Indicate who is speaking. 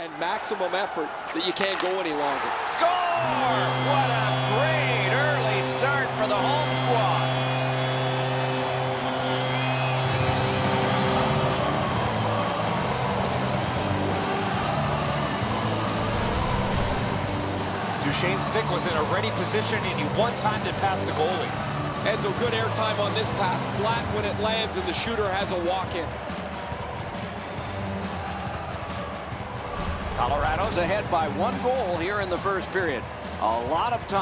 Speaker 1: and maximum effort that you can't go any longer.
Speaker 2: Score! What a great early start for the home squad.
Speaker 3: Duchesne's stick was in a ready position, and he one-timed it past the goalie.
Speaker 1: Enzo, good airtime on this pass. Flat when it lands, and the shooter has a walk-in.
Speaker 2: Colorado's ahead by 1 goal here in the first period. A lot of time.